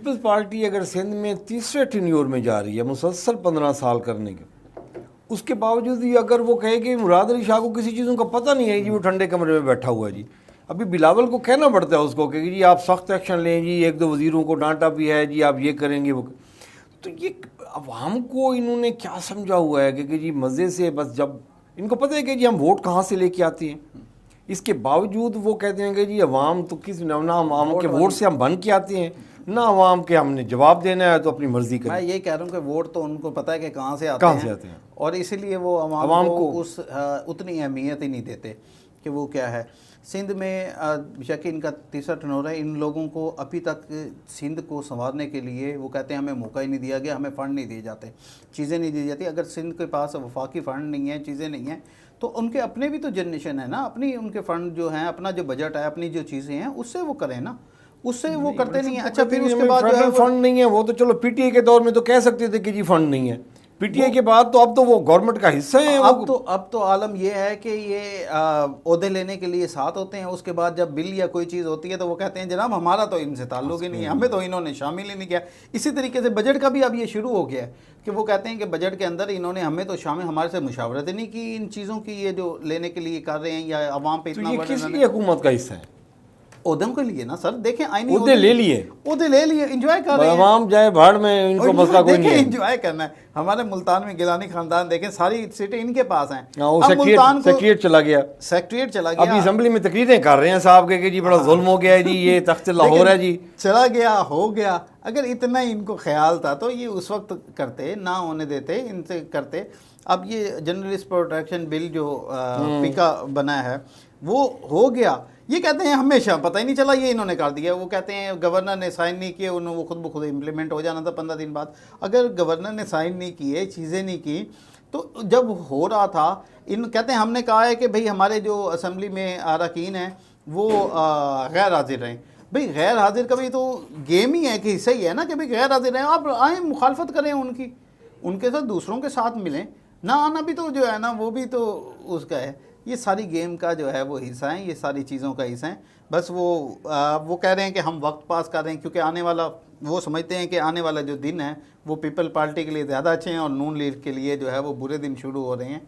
Peoples party अगर सिंध में तीसरे टेन्योर में जा रही है मुसलसल 15 साल करने के, उसके बावजूद भी अगर वो कहे कि मुराद अली शाह को किसी चीज़ों का पता नहीं है जी, वो ठंडे कमरे में बैठा हुआ है जी। अभी बिलावल को कहना पड़ता है उसको कि जी आप सख्त एक्शन लें जी, एक दो वजीरों को डांटा भी है जी, आप ये करेंगे वो। तो ये अवाम को इन्होंने क्या समझा हुआ है कि जी मज़े से, बस जब इनको पता है कि जी हम वोट कहाँ से लेके आते हैं, इसके बावजूद वो कहते हैं कि जी अवाम तो किस ना अवाम के वोट से हम बन के आते हैं, ना अवाम के हमने जवाब देना है तो अपनी मर्जी करें। मैं ये कह रहा हूँ कि वोट तो उनको पता है कि कहाँ से आते हैं और इसीलिए वो अवाम को उस उतनी अहमियत ही नहीं देते कि वो क्या है। सिंध में बेशक इनका तीसरा टर्नओवर है, इन लोगों को अभी तक सिंध को संवारने के लिए वो कहते हैं हमें मौका ही नहीं दिया गया, हमें फ़ंड नहीं दिए जाते, चीज़ें नहीं दी जाती। अगर सिंध के पास वफाकी फ़ंड नहीं है, चीज़ें नहीं हैं, तो उनके अपने भी तो जनरेशन है ना, अपनी उनके फ़ंड जो हैं, अपना जो बजट है, अपनी जो चीज़ें हैं उससे वो करें ना, उससे वो करते नहीं है। अच्छा फिर उसके बाद जो है फंड नहीं है, वो तो चलो पीटीआई के दौर में तो कह सकते थे कि जी फंड नहीं है, पीटीआई के बाद तो अब तो वो गवर्नमेंट का हिस्सा है। अब तो आलम ये है कि ये ओहदे लेने के लिए साथ होते हैं, उसके बाद जब बिल या कोई चीज़ होती है तो वो कहते हैं जनाब हमारा तो इनसे ताल्लुक ही नहीं है, हमें तो इन्होंने शामिल ही नहीं किया। इसी तरीके से बजट का भी अब ये शुरू हो गया है कि वो कहते हैं कि बजट के अंदर इन्होंने हमें तो शामिल, हमारे से मुशावरत नहीं की इन चीज़ों की, ये जो लेने के लिए कर रहे हैं या अवाम पे इतना किस लिए हुकूमत का हिस्सा है? ओहदों के लिए ना सर, देखें आईनी ओहदे ले लिए, एंजॉय कर रहे हैं, आवाम जाए भाड़ में, इनको मसला कोई नहीं है, एंजॉय करना है। हमारे मुल्तान में गिलानी खानदान देखें, सारी सीटें इनके पास हैं। सेक्रेटरीट चला गया, अभी असेंबली में तकरीरें कर रहे हैं साहब के कि जी बड़ा जुल्म हो गया है जी, ये तख्त लाहौर है जी, चला गया हो गया। अगर इतना इनको ख्याल था तो ये उस वक्त करते, ना होने देते, इनसे करते। अब ये जर्नलिस्ट प्रोटेक्शन बिल जो पिका बना है वो हो गया, ये कहते हैं हमेशा पता ही नहीं चला, ये इन्होंने कर दिया। वो कहते हैं गवर्नर ने साइन नहीं किए, उन्होंने वो खुद ब खुद इम्प्लीमेंट हो जाना था 15 दिन बाद। अगर गवर्नर ने साइन नहीं किए, चीज़ें नहीं की, तो जब हो रहा था इन कहते हैं हमने कहा है कि भाई हमारे जो असेंबली में अरकान हैं वो गैर हाजिर रहें। भाई गैर हाजिर का भी तो गेम ही है कि हिस्सा ही है ना कि भाई गैर हाजिर रहें, आप आएँ मुखालफत करें उनकी, उनके साथ दूसरों के साथ मिलें, ना आना भी तो जो है ना वो भी तो उसका है। ये सारी गेम का जो है वो हिस्सा है, ये सारी चीज़ों का हिस्सा है। बस वो कह रहे हैं कि हम वक्त पास कर रहे हैं क्योंकि आने वाला, वो समझते हैं कि आने वाला जो दिन है वो पीपल पार्टी के लिए ज़्यादा अच्छे हैं और नून लीग के लिए जो है वो बुरे दिन शुरू हो रहे हैं।